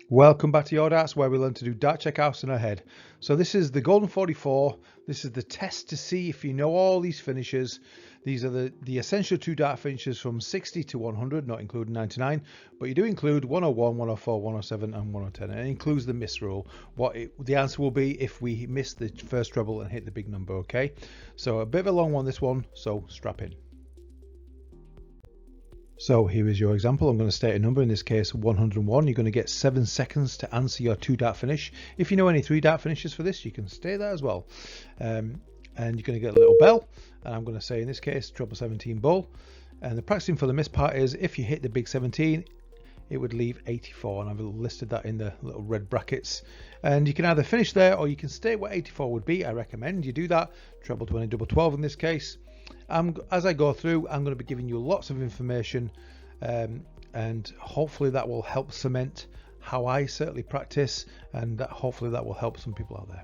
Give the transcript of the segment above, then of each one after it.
Welcome back to Your Darts, where we learn to do dart checkouts in our head. So this is the Golden 44. This is the test to see if you know all these finishes. These are the essential 2 dart finishes from 60 to 100, not including 99, but you do include 101, 104, 107 and 110, and it includes the miss rule. The answer will be if we miss the first treble and hit the big number, okay? So a bit of a long one, this one, so strap in. So here is your example. I'm going to state a number, in this case 101. You're going to get 7 seconds to answer your 2-dart finish. If you know any 3-dart finishes for this, you can state that as well. And you're going to get a little bell, and I'm going to say in this case treble 17 bull. And the practicing for the miss part is if you hit the big 17, it would leave 84, and I've listed that in the little red brackets. And you can either finish there or you can state what 84 would be. I recommend you do that. Treble 20, double 12 in this case. As I go through, I'm going to be giving you lots of information, and hopefully that will help cement how I certainly practice, and hopefully that will help some people out there.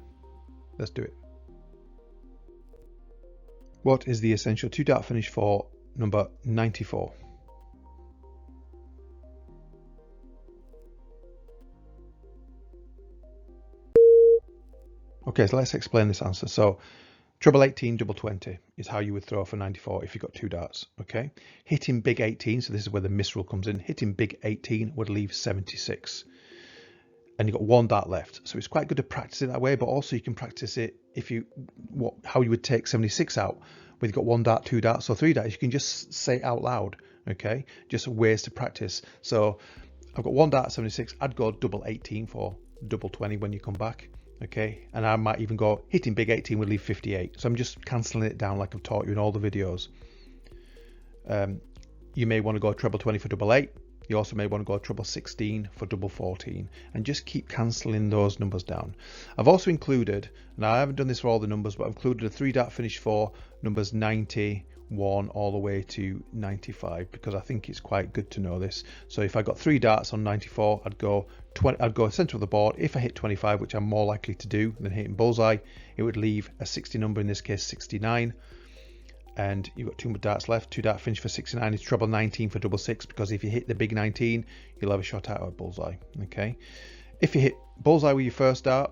Let's do it. What is the essential 2-dart finish for number 94? Okay, so let's explain this answer. So treble 18, double 20 is how you would throw for 94 if you've got 2 darts, okay? Hitting big 18, so this is where the miss rule comes in. Hitting big 18 would leave 76. And you've got 1 dart left. So it's quite good to practice it that way, but also you can practice it how you would take 76 out. Where you've got 1 dart, 2 darts, or 3 darts. You can just say it out loud, okay? Just ways to practice. So I've got 1 dart, 76. I'd go double 18 for double 20 when you come back. Okay, and I might even go hitting big 18 would leave 58. So I'm just cancelling it down like I've taught you in all the videos. You may want to go treble 20 for double 8. You also may want to go treble 16 for double 14, and just keep cancelling those numbers down. I've also included, and I haven't done this for all the numbers, but I've included a 3-dart finish for numbers 91 all the way to 95, because I think it's quite good to know this. So if I got 3 darts on 94, I'd go center of the board. If I hit 25, which I'm more likely to do than hitting bullseye, it would leave a 60 number, in this case 69. And you've got 2 darts left. 2-dart finish for 69 is treble 19 for double 6, because if you hit the big 19, you'll have a shot out of bullseye. Okay, if you hit bullseye with your first dart,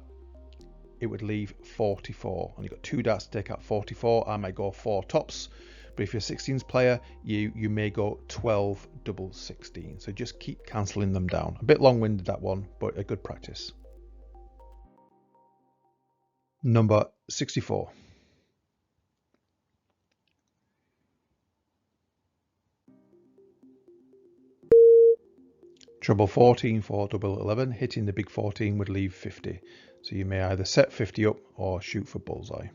it would leave 44, and you've got 2 darts to take out 44. I might go 4 tops, but if you're a 16s player, you may go 12 double 16. So just keep cancelling them down. A bit long-winded that one, but a good practice. Number 64. Treble 14 for double 11. Hitting the big 14 would leave 50. So you may either set 50 up or shoot for bullseye.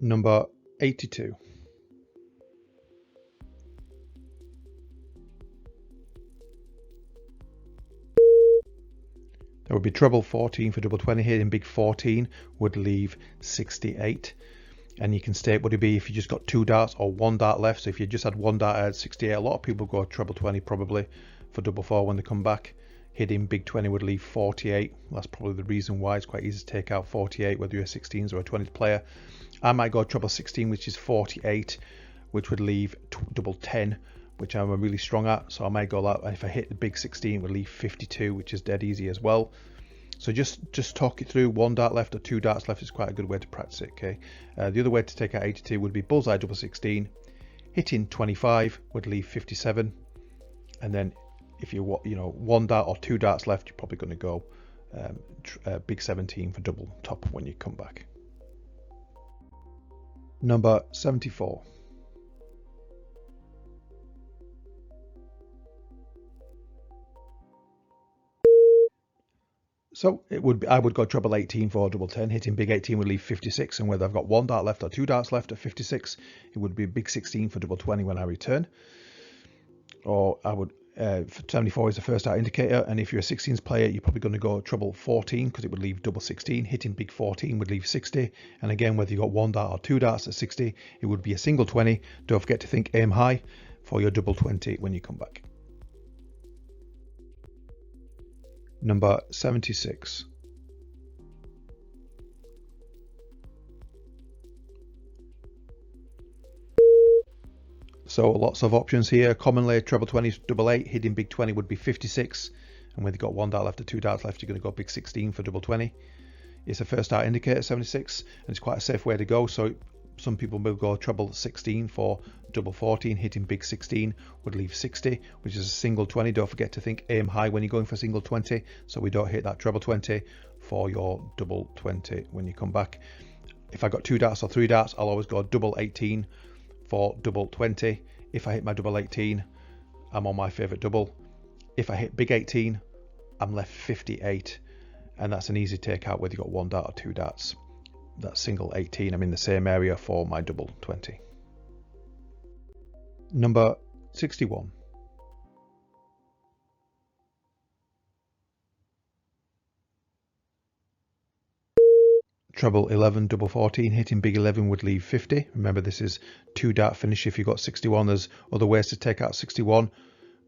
Number 82. There would be treble 14 for double 20. Hitting big 14 would leave 68. And you can state what it'd be if you just got 2 darts or 1 dart left. So if you just had 1 dart, I had 68. A lot of people go treble 20 probably for double 4 when they come back. Hitting big 20 would leave 48. That's probably the reason why it's quite easy to take out 48, whether you're a 16s or a 20s player. I might go treble 16, which is 48, which would leave double 10, which I'm really strong at. So I might go that. If I hit the big 16, it would leave 52, which is dead easy as well. So just talk it through. 1 dart left or 2 darts left is quite a good way to practice it. Okay. The other way to take out 82 would be bullseye double 16. Hitting 25 would leave 57, and then if you 1 dart or 2 darts left, you're probably going to go big 17 for double top when you come back. Number 74. So I would go treble 18 for double 10. Hitting big 18 would leave 56, and whether I've got 1 dart left or 2 darts left at 56, it would be big 16 for double 20 when I return. Or I would 74 is the first dart indicator, and if you're a 16s player, you're probably going to go treble 14, because it would leave double 16. Hitting big 14 would leave 60, and again, whether you got 1 dart or 2 darts at 60, it would be a single 20. Don't forget to think aim high for your double 20 when you come back. Number 76. So lots of options here. Commonly, treble 20 double 8, hitting big 20 would be 56. And when you've got 1 dart left or 2 darts left, you're going to go big 16 for double 20. It's a first dart indicator, 76, and it's quite a safe way to go. So some people will go treble 16 for double 14, hitting big 16 would leave 60, which is a single 20. Don't forget to think aim high when you're going for single 20, so we don't hit that treble 20 for your double 20 when you come back. If I got 2 darts or 3 darts, I'll always go double 18 for double 20. If I hit my double 18, I'm on my favorite double. If I hit big 18, I'm left 58, and that's an easy takeout whether you got 1 dart or 2 darts. That single 18, I'm in the same area for my double 20. Number 61. Treble 11, double 14, hitting big 11 would leave 50. Remember, this is 2 dart finish. If you got 61, there's other ways to take out 61,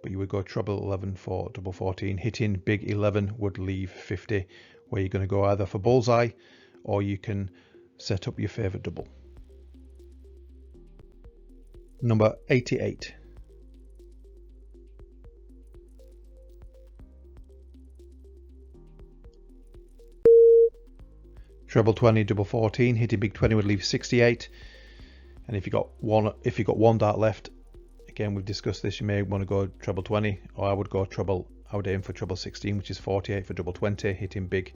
but you would go treble 11 for double 14. Hitting big 11 would leave 50, where you're going to go either for bullseye or you can set up your favorite double. Number 88. Treble 20, double 14, hitting big 20 would leave 68. And if you got one dart left, again we've discussed this, you may want to go treble 20, or I would aim for treble 16, which is 48 for double 20. Hitting big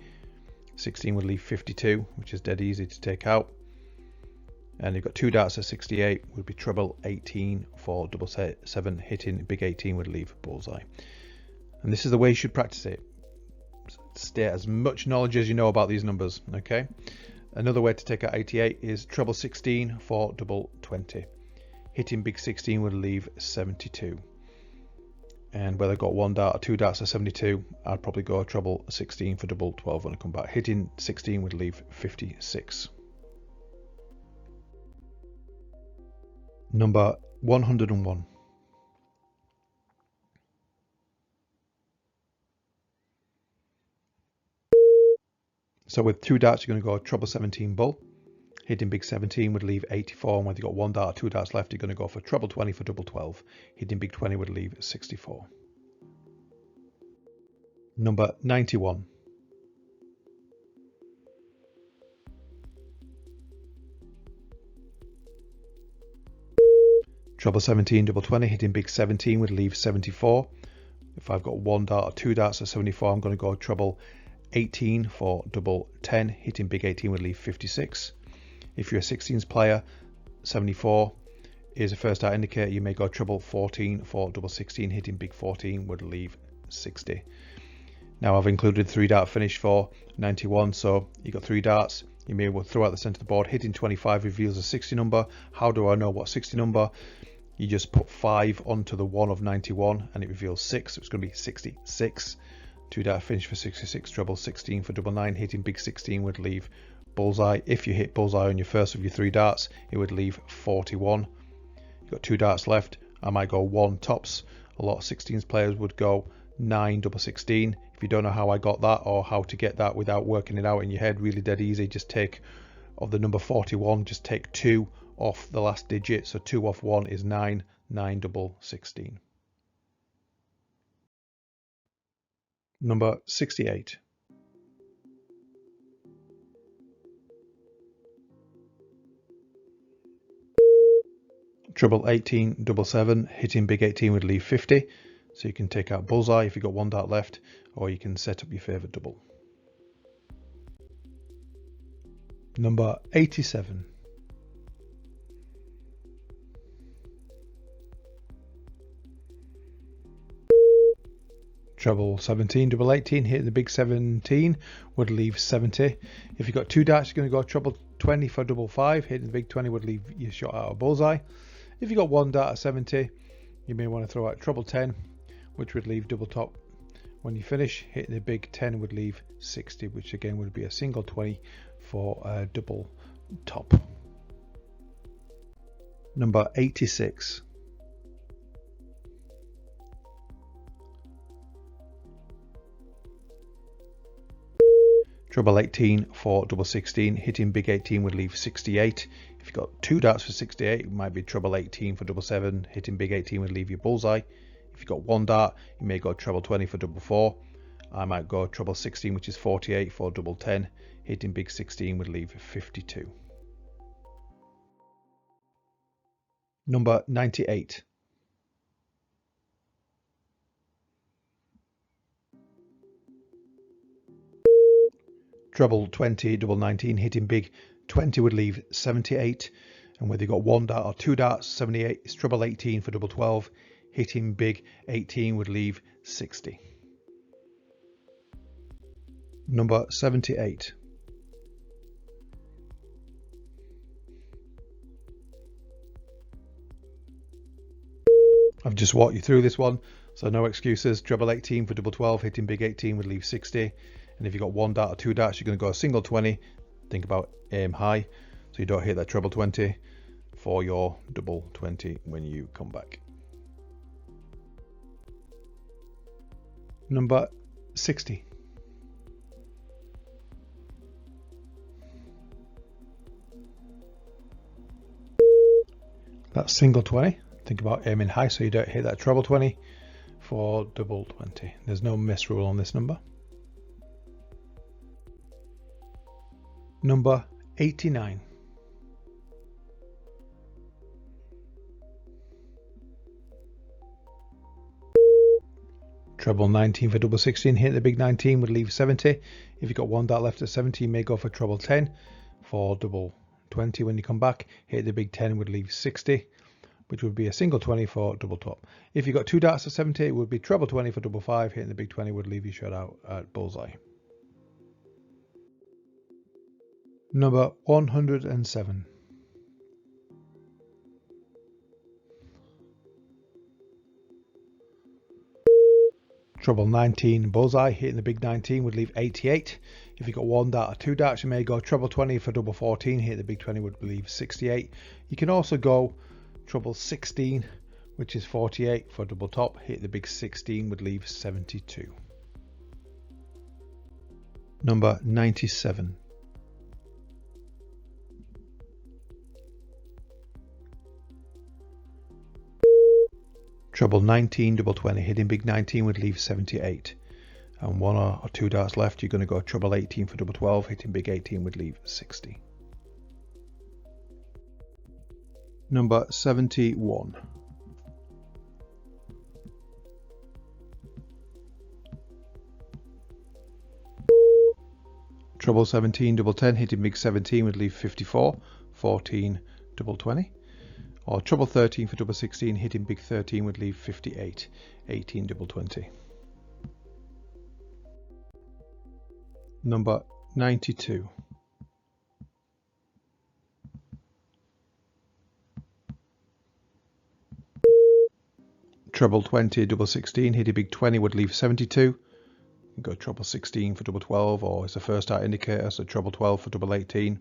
16 would leave 52, which is dead easy to take out. And you've got 2 darts at 68, would be treble 18 for double 7. Hitting big 18 would leave bullseye. And this is the way you should practice it. State as much knowledge as you know about these numbers. Okay. Another way to take out 88 is treble 16 for double 20. Hitting big 16 would leave 72. And whether I got 1 dart or 2 darts at 72, I'd probably go treble 16 for double 12 when I come back. Hitting 16 would leave 56. Number 101. So with 2 darts, you're going to go treble 17 bull. Hitting big 17 would leave 84, and whether you got 1 dart or 2 darts left, you're going to go for treble 20 for double 12. Hitting big 20 would leave 64. Number 91. Treble 17, double 20, hitting big 17 would leave 74. If I've got 1 dart or 2 darts at 74, I'm going to go treble 18 for double 10. Hitting big 18 would leave 56. If you're a 16s player, 74 is a first dart indicator. You may go treble 14 for double 16. Hitting big 14 would leave 60. Now I've included 3 dart finish for 91, so you got 3 darts. You may well throw out the center of the board. Hitting 25 reveals a 60 number. How do I know what 60 number? You just put 5 onto the 1 of 91 and it reveals 6. So it's going to be 66. 2 dart finish for 66. Treble 16 for double 9. Hitting big 16 would leave bullseye. If you hit bullseye on your first of your 3 darts, it would leave 41. You've got 2 darts left. I might go 1 tops. A lot of 16s players would go 9 double 16. If you don't know how I got that or how to get that without working it out in your head, really dead easy. Just take of the number 41, just take 2 off the last digit. So 2 off 1 is 9. 9 double 16. Number 68. Treble 18, double 7, hitting big 18 would leave 50. So you can take out bullseye if you've got 1 dart left, or you can set up your favourite double. Number 87. Treble 17, double 18, hitting the big 17 would leave 70. If you've got 2 darts, you're going to go treble 20 for double 5. Hitting the big 20 would leave your shot out of bullseye. If you've got 1 dart at 70, you may want to throw out treble 10, which would leave double top. When you finish, hitting the big 10 would leave 60, which again would be a single 20 for a double top. Number 86. Treble 18 for double 16, hitting big 18 would leave 68. If you've got 2 darts for 68, it might be treble 18 for double 7. Hitting big 18 would leave you bullseye. If you've got 1 dart, you may go treble 20 for double 4. I might go treble 16, which is 48 for double 10. Hitting big 16 would leave 52. Number 98. Treble 20, double 19, hitting big 20 would leave 78. And whether you've got 1 dart or 2 darts, 78 is treble 18 for double 12. Hitting big 18 would leave 60. Number 78. I've just walked you through this one, so no excuses. Treble 18 for double 12, hitting big 18 would leave 60. And if you've got 1 dart or 2 darts, you're going to go a single 20. Think about aim high, so you don't hit that treble 20 for your double 20 when you come back. Number 60. That's single 20. Think about aiming high so you don't hit that treble 20 for double 20. There's no miss rule on this number. Number 89. Treble 19 for double 16, hit the big 19 would leave 70. If you've got 1 dart left at 70, you may go for treble 10 for double 20 when you come back. Hit the big 10 would leave 60, which would be a single 20 for double top. If you've got 2 darts at 70, it would be treble 20 for double 5. Hitting the big 20 would leave you shut out at bullseye. Number 107. Treble 19 bullseye, hitting the big 19 would leave 88. If you've got 1 dart or 2 darts, you may go treble 20 for double 14. Hit the big 20 would leave 68. You can also go treble 16, which is 48 for double top. Hit the big 16 would leave 72. Number 97. Treble 19, double 20, hitting big 19 would leave 78. And 1 or 2 darts left, you're going to go treble 18 for double 12, hitting big 18 would leave 60. Number 71. Treble 17, double 10, hitting big 17 would leave 54, 14, double 20. Or treble 13 for double 16, hitting big 13 would leave 58, 18 double 20. Number 92. Treble 20, double 16, hitting big 20 would leave 72. You can go treble 16 for double 12, or it's a first dart indicator, so treble 12 for double 18.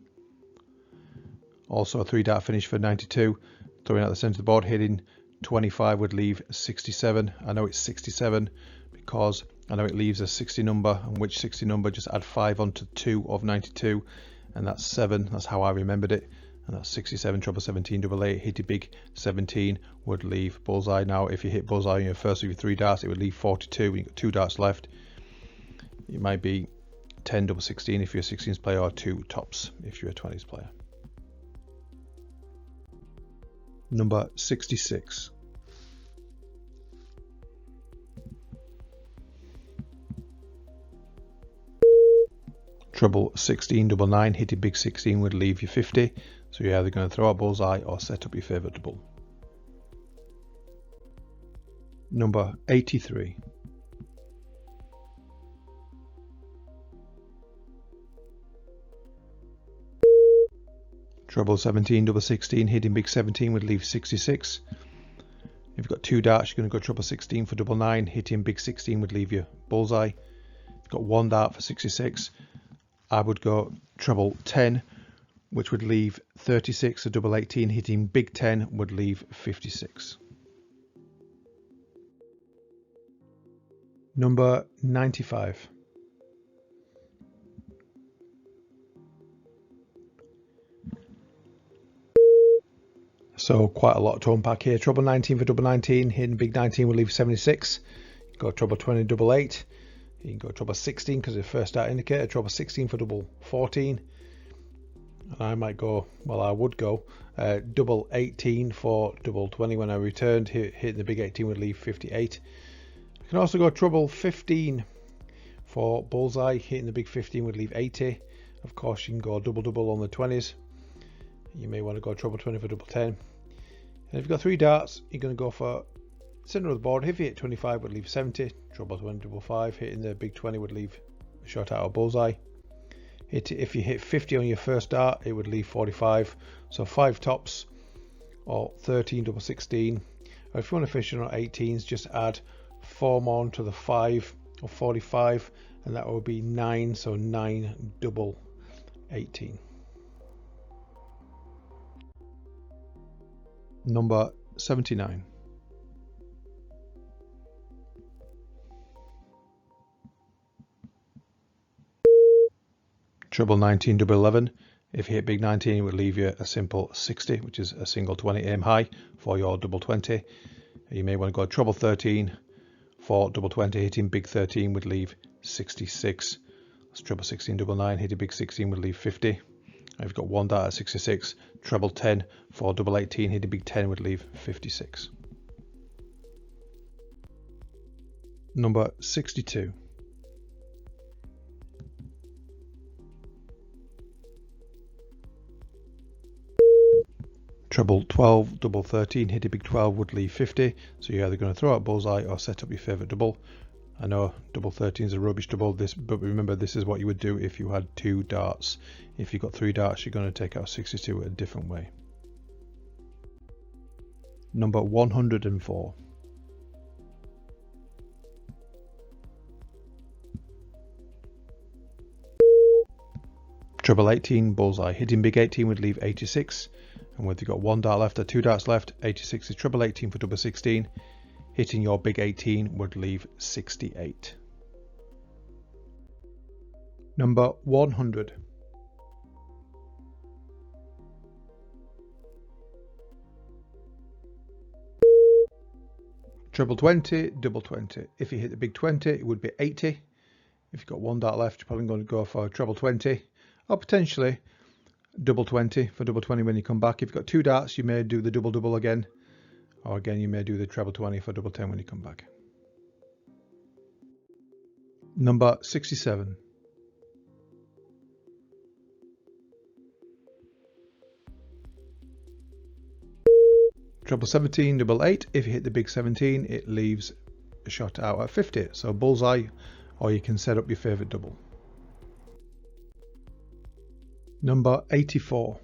Also a 3 dart finish for 92. Throwing out the centre of the board, hitting 25 would leave 67. I know it's 67 because I know it leaves a 60 number, and which 60 number, just add 5 onto 2 of 92, and that's 7. That's how I remembered it. And that's 67, treble 17, double 8, hitting big 17 would leave bullseye. Now if you hit bullseye on your first of your 3 darts, it would leave 42. When you've got 2 darts left, it might be 10 double 16 if you're a 16s player, or 2 tops if you're a 20s player. Number 66. Treble 16, double 9, hitting big 16 would leave you 50. So you're either going to throw a bullseye or set up your favourite double. Number 83. Treble 17, double 16, hitting big 17 would leave 66. If you've got 2 darts, you're going to go treble 16 for double 9, hitting big 16 would leave you bullseye. If you've got 1 dart for 66, I would go treble 10, which would leave 36, so double 18, hitting big 10 would leave 56. Number 95. So quite a lot to unpack here. Treble 19 for double 19, hitting big 19 will leave 76. You go treble 20, double 8. You can go treble 16 because it's the first start indicator. Treble 16 for double 14. And I might go, well, I would go double 18 for double 20 when I returned. Hitting the big 18 would leave 58. I can also go treble 15 for bullseye. Hitting the big 15 would leave 80. Of course, you can go double on the 20s. You may want to go treble 20 for double 10. And if you've got 3 darts, you're going to go for center of the board. If you hit 25, would leave 70. Treble 20, double 5. Hitting the big 20 would leave a shot out of bullseye. If you hit 50 on your first dart, it would leave 45. So 5 tops or 13 double 16. Or if you want to finish it on 18s, just add 4 more onto the 5 or 45, and that would be 9. So 9 double 18. Number 79. Treble 19, double 11. If you hit big 19, it would leave you a simple 60, which is a single 20 aim high for your double 20. You may want to go treble 13 for double 20. Hitting big 13 would leave 66. That's treble 16, double 9. Hitting big 16 would leave 50. If you've got 1 dart at 66, treble 10 for double 18. Hitting big 10 would leave 56. Number 62. Treble 12, double 13, hit a big 12 would leave 50. So you're either going to throw out bullseye or set up your favourite double. I know double 13 is a rubbish double, but remember this is what you would do if you had 2 darts. If you've got 3 darts, you're going to take out 62 a different way. Number 104. Treble 18, bullseye. Hitting big 18 would leave 86. And whether you've got 1 dart left or 2 darts left, 86 is treble 18 for double 16. Hitting your big 18 would leave 68. Number 100. Treble 20, double 20. If you hit the big 20, it would be 80. If you've got 1 dart left, you're probably going to go for treble 20, or potentially double 20 for double 20 when you come back. If you've got 2 darts, you may do the double again, or again you may do the treble 20 for double 10 when you come back. Number 67. Treble 17, double 8. If you hit the big 17, it leaves a shot out at 50. So bullseye, or you can set up your favourite double. Number 84.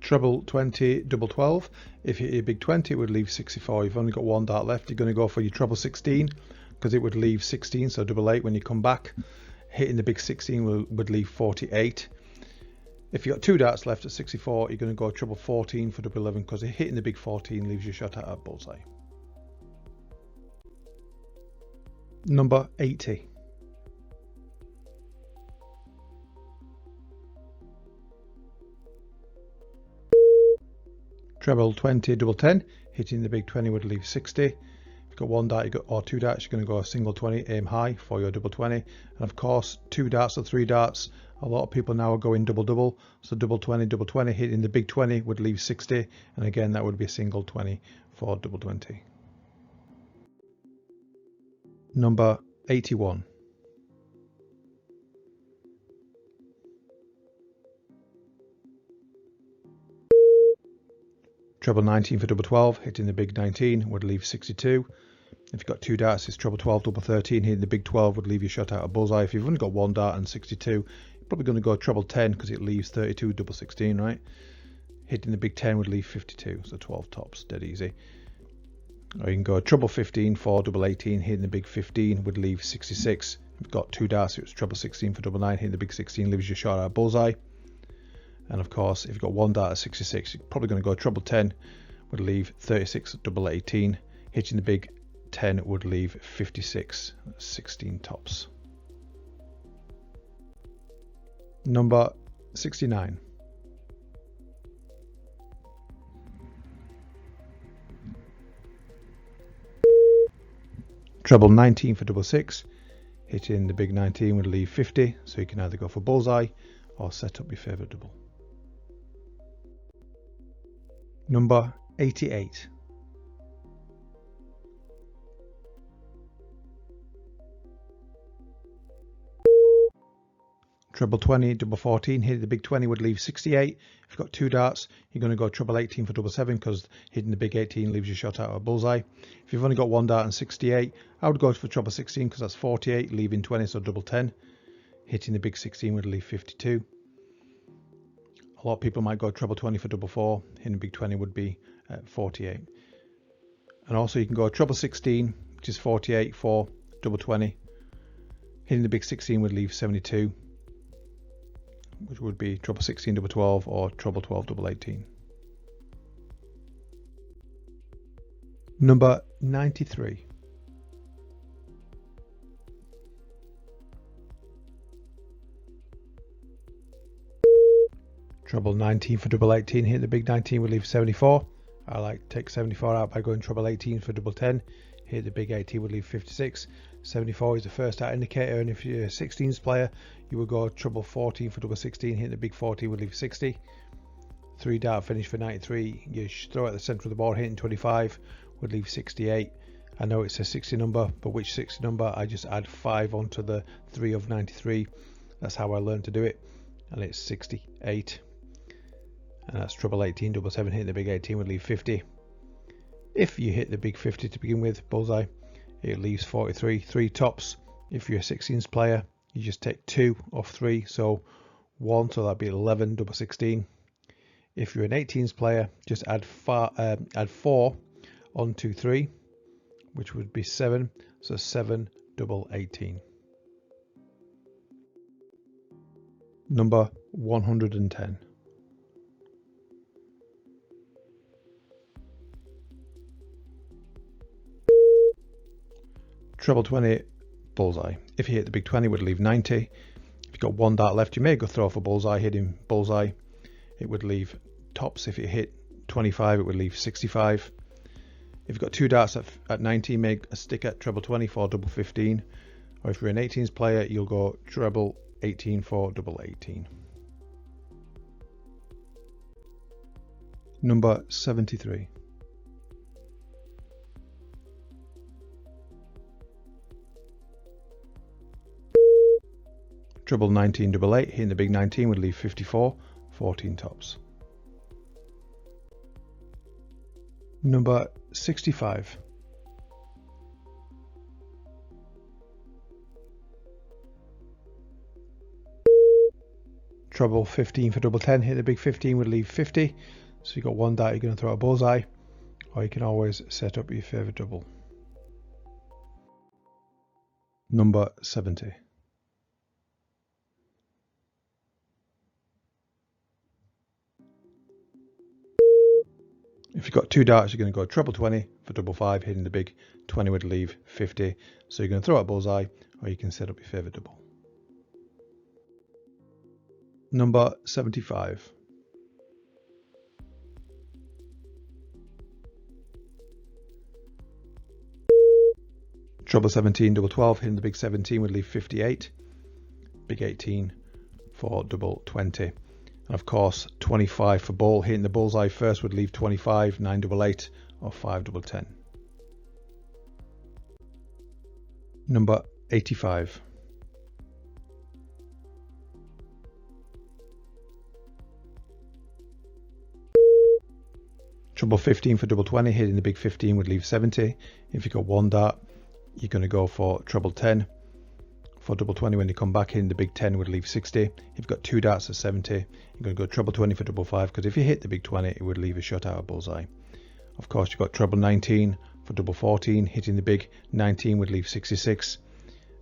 Treble 20, double 12. If you hit a big 20, it would leave 64. You've only got 1 dart left. You're going to go for your treble 16 because it would leave 16. So double 8 when you come back. Hitting the big 16 would leave 48. If you've got 2 darts left at 64, you're going to go treble 14 for double 11 because hitting the big 14 leaves your shot at a bullseye. Number 80. Treble 20, double 10. Hitting the big 20 would leave 60. If you've got 1 dart or 2 darts, you're going to go a single 20, aim high for your double 20. And of course, 2 darts or 3 darts. A lot of people now are going double. So double 20, hitting the big 20 would leave 60. And again, that would be a single 20 for double 20. Number 81. Treble 19 for double 12, hitting the big 19 would leave 62. If you've got 2 darts, it's treble 12, double 13, hitting the big 12 would leave your shot out of bullseye. If you've only got 1 dart and 62, you're probably going to go treble 10 because it leaves 32, double 16, right? Hitting the big 10 would leave 52, so 12 tops, dead easy. Or you can go treble 15 for double 18, hitting the big 15 would leave 66. If you've got 2 darts, it's treble 16 for double 9, hitting the big 16 leaves your shot out of bullseye. And of course, if you've got 1 dart at 66, you're probably going to go treble 10 would leave 36, double 18. Hitting the big 10 would leave 56, 16 tops. Number 69. Treble 19 for double 6. Hitting the big 19 would leave 50, so you can either go for bullseye or set up your favourite double. Number 88. Treble 20, double 14, hitting the big 20 would leave 68. If you've got two darts, you're going to go treble 18 for double 7 because hitting the big 18 leaves your shot out of a bullseye. If you've only got one dart and 68, I would go for treble 16 because that's 48, leaving 20, so double 10. Hitting the big 16 would leave 52. A lot of people might go treble 20 for double 4, hitting the big 20 would be 48. And also you can go treble 16, which is 48 for double 20. Hitting the big 16 would leave 72. Which would be treble 16 double 12 or treble 12 double 18. Number 93. Treble 19 for double 18, hit the big 19 would leave 74. I like to take 74 out by going treble 18 for double 10, hit the big 18 would leave 56. 74 is the first dart indicator, and if you're a 16s player, you would go treble 14 for double 16, hit the big 14 would leave 60. 3 dart finish for 93, you throw it at the centre of the board, hitting 25 would leave 68. I know it's a 60 number, but which 60 number? I just add 5 onto the 3 of 93. That's how I learned to do it, and it's 68. And that's treble 18 double 7, hitting the big 18 would leave 50. If you hit the big 50 to begin with, bullseye, it leaves 43. 3 tops. If you're a 16s player, you just take 2 off 3, so 1, so that'd be 11 double 16. If you're an 18s player, just add 4 onto 3, which would be 7, so 7 double 18. Number 110. Treble 20, bullseye. If you hit the big 20, it would leave 90. If you've got one dart left, you may go throw for bullseye. Hitting bullseye, it would leave tops. If you hit 25, it would leave 65. If you've got 2 darts at 90, make a stick at treble 20 for double 15. Or if you're an 18s player, you'll go treble 18 for double 18. Number 73. Treble 19 double 8, hitting the big 19 would leave 54, 14 tops. Number 65. Treble 15 for double 10, hit the big 15 would leave 50. So you've got one dart, you're going to throw a bullseye, or you can always set up your favourite double. Number 70. If you've got 2 darts, you're going to go treble 20 for double 5, hitting the big 20 would leave 50. So you're going to throw a bullseye, or you can set up your favourite double. Number 75. Treble 17, double 12, hitting the big 17 would leave 58. Big 18 for double 20. And of course, 25 for ball, hitting the bullseye first would leave 25, 9 double 8, or 5 double 10. Number 85. Treble 15 for double 20, hitting the big 15 would leave 70. If you've got one dart, you're going to go for treble 10. For double 20, when you come back in, the big 10 would leave 60. If you've got 2 darts at 70, you're going to go treble 20 for double 5, because if you hit the big 20, it would leave a shot out of bullseye. Of course, you've got treble 19 for double 14, hitting the big 19 would leave 66.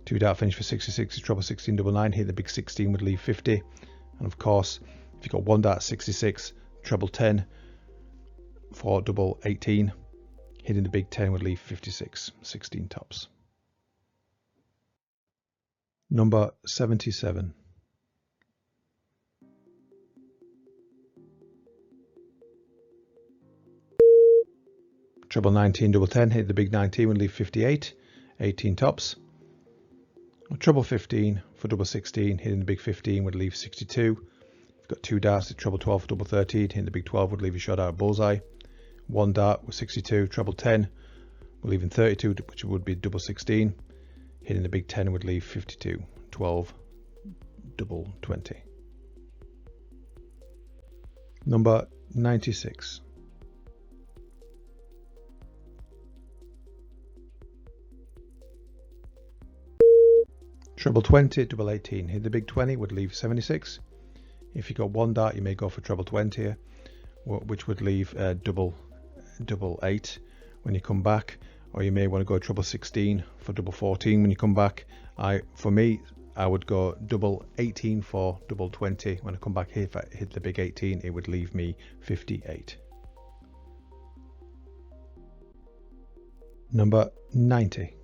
2 dart finish for 66 is treble 16 double 9, hitting the big 16 would leave 50. And of course, if you've got one dart at 66, treble 10 for double 18, hitting the big 10 would leave 56, 16 tops. Number 77. Treble 19, double 10, hit the big 19 would leave 58, 18 tops. Treble 15 for double 16, hitting the big 15 would leave 62. You've got 2 darts at treble 12 for double 13, hitting the big 12 would leave a shot out of bullseye. 1 dart with 62, treble 10, we're leaving 32, which would be double 16. Hitting the big 10 would leave 52, 12, double 20. Number 96. Treble 20, double 18. Hit the big 20 would leave 76. If you got 1 dart, you may go for treble 20 here, which would leave double 8 when you come back, or you may want to go treble 16 for double 14 when you come back. For me, I would go double 18 for double 20 when I come back. If I hit the big 18, it would leave me 58. Number 90.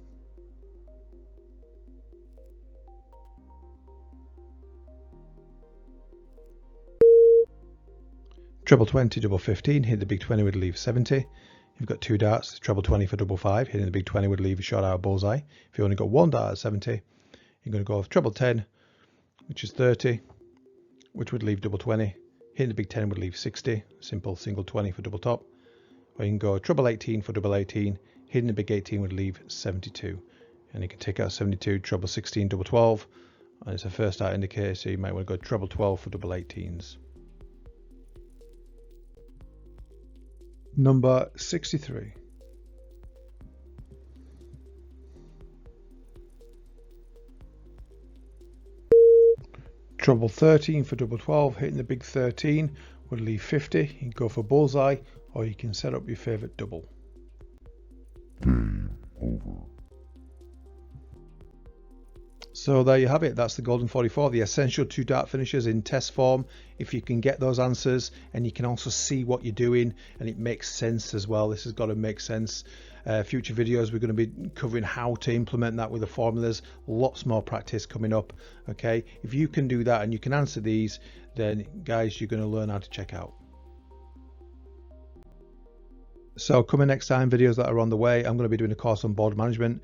Treble 20, double 15, hit the big 20 would leave 70. You've got 2 darts, treble 20 for double 5, hitting the big 20 would leave a shot out of bullseye. If you only got 1 dart at 70, you're going to go with treble 10, which is 30, which would leave double 20. Hitting the big 10 would leave 60, simple single 20 for double top. Or you can go treble 18 for double 18, hitting the big 18 would leave 72. And you can take out 72, treble 16, double 12, and it's a first dart indicator, so you might want to go treble 12 for double 18s. Number 63. Treble 13 for double 12, hitting the big 13 would leave 50. You can go for bullseye, or you can set up your favourite double. Game over. So there you have it. That's the Golden 44, the essential 2 dart finishes in test form. If you can get those answers and you can also see what you're doing and it makes sense as well. This has got to make sense. Future videos, we're going to be covering how to implement that with the formulas. Lots more practice coming up. Okay, if you can do that and you can answer these, then guys, you're going to learn how to check out. So coming next time, videos that are on the way, I'm going to be doing a course on board management,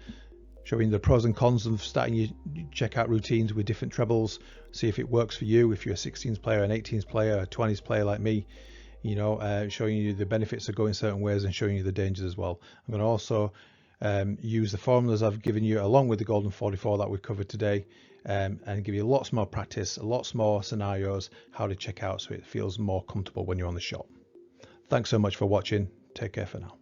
showing the pros and cons of starting your checkout routines with different trebles. See if it works for you. If you're a 16s player, an 18s player, a 20s player like me, you know, showing you the benefits of going certain ways and showing you the dangers as well. I'm going to also use the formulas I've given you along with the Golden 44 that we've covered today, and give you lots more practice, lots more scenarios, how to check out so it feels more comfortable when you're on the shop. Thanks so much for watching. Take care for now.